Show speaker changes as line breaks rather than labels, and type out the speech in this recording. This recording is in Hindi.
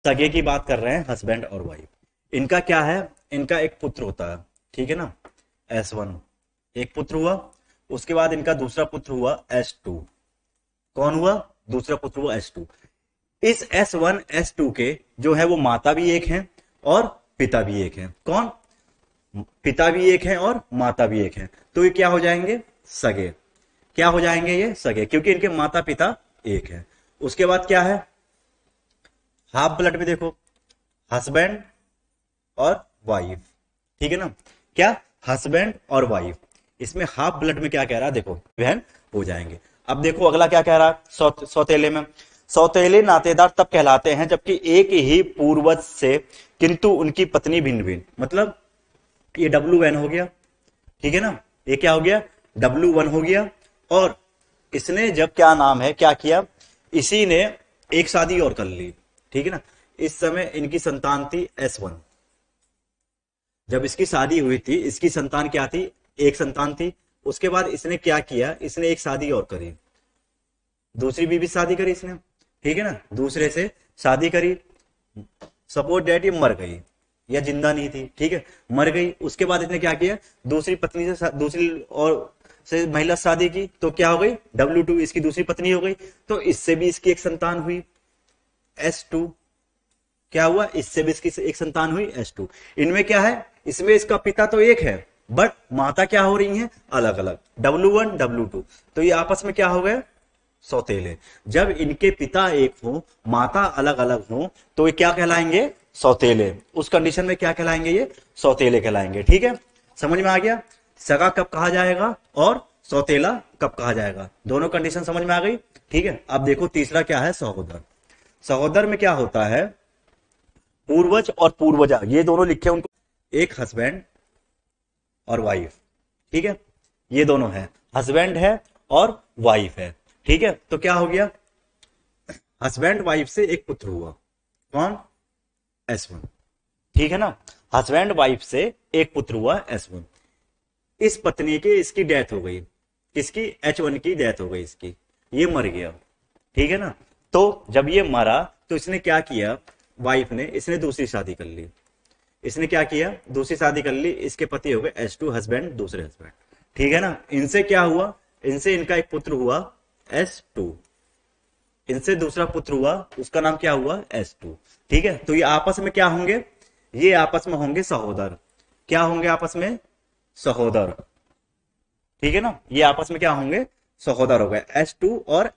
सगे की बात कर रहे हैं, हस्बैंड और वाइफ। इनका क्या है, इनका एक पुत्र होता है, ठीक है ना, S1, एक पुत्र हुआ। उसके बाद इनका दूसरा पुत्र हुआ S2। कौन हुआ, दूसरा पुत्र हुआ S2। इस S1 S2 के जो है वो माता भी एक हैं और पिता भी एक हैं। कौन, पिता भी एक है और माता भी एक है, तो ये क्या हो जाएंगे, सगे। क्या हो जाएंगे ये, सगे, क्योंकि इनके माता पिता एक है। उसके बाद क्या है, हाफ ब्लड में देखो, हस्बैंड और वाइफ, ठीक है ना, क्या, हस्बैंड और वाइफ। इसमें हाफ ब्लड में क्या कह रहा है, देखो बहन हो जाएंगे। अब देखो अगला क्या कह रहा है, सौतेले में, सौतेले नातेदार तब कहलाते हैं जबकि एक ही पूर्वज से किंतु उनकी पत्नी भिन्न भिन्न। मतलब ये W1 हो गया, ठीक है ना, ये क्या हो गया, W1 हो गया। और इसने जब क्या नाम है क्या किया, इसी ने एक शादी और कर ली, ठीक है ना। इस समय इनकी संतान थी S1। जब इसकी शादी हुई थी, इसकी संतान क्या थी, एक संतान थी। उसके बाद इसने क्या किया, इसने एक शादी और करी, दूसरी बीवी शादी करी इसने, ठीक है ना, दूसरे से शादी करी। सपोज डेट ये मर गई या जिंदा नहीं थी, ठीक है, मर गई। उसके बाद इसने क्या किया, दूसरी पत्नी से दूसरी और से महिला शादी की, तो क्या हो गई, W2, इसकी दूसरी पत्नी हो गई। तो इससे भी इसकी एक संतान हुई, S2। क्या हुआ, इससे भी इसकी एक संतान हुई, S2। इनमें क्या है, इसमें इसका पिता तो एक है बट माता क्या हो रही है, अलग अलग, W1 W2। तो ये आपस में क्या हो गए, सौतेले। जब इनके पिता एक हो, माता अलग अलग हो, तो ये क्या कहलाएंगे, सौतेले। उस कंडीशन में क्या कहलाएंगे, ये सौतेले कहलाएंगे, ठीक है। समझ में आ गया, सगा कब कहा जाएगा और सौतेला कब कहा जाएगा, दोनों कंडीशन समझ में आ गई, ठीक है। अब देखो तीसरा क्या है, सहोदर। सहोदर में क्या होता है, पूर्वज और पूर्वजा ये दोनों लिखे उनको, एक हस्बैंड और वाइफ, ठीक है, ये दोनों है, हस्बैंड है और वाइफ है, ठीक है। तो क्या हो गया, हस्बैंड वाइफ से एक पुत्र हुआ, कौन, S1, ठीक है ना, हस्बैंड वाइफ से एक पुत्र हुआ S1। इस पत्नी की इसकी डेथ हो गई, किसकी, H1 की डेथ हो गई इसकी, ये मर गया, ठीक है ना। तो जब ये मरा तो इसने क्या किया, वाइफ ने, इसने दूसरी शादी कर ली। इसने क्या किया, दूसरी शादी कर ली, इसके पति हो गए S2, हस्बैंड, दूसरे हस्बैंड, ठीक है ना। इनसे क्या हुआ, इनसे इनका एक पुत्र हुआ S2, इनसे दूसरा पुत्र हुआ, उसका नाम क्या हुआ, S2, ठीक है। तो ये आपस में क्या होंगे, ये आपस में होंगे सहोदर। क्या होंगे आपस में, सहोदर, ठीक है ना, ये आपस में क्या होंगे, सहोदर हो गए, S2 और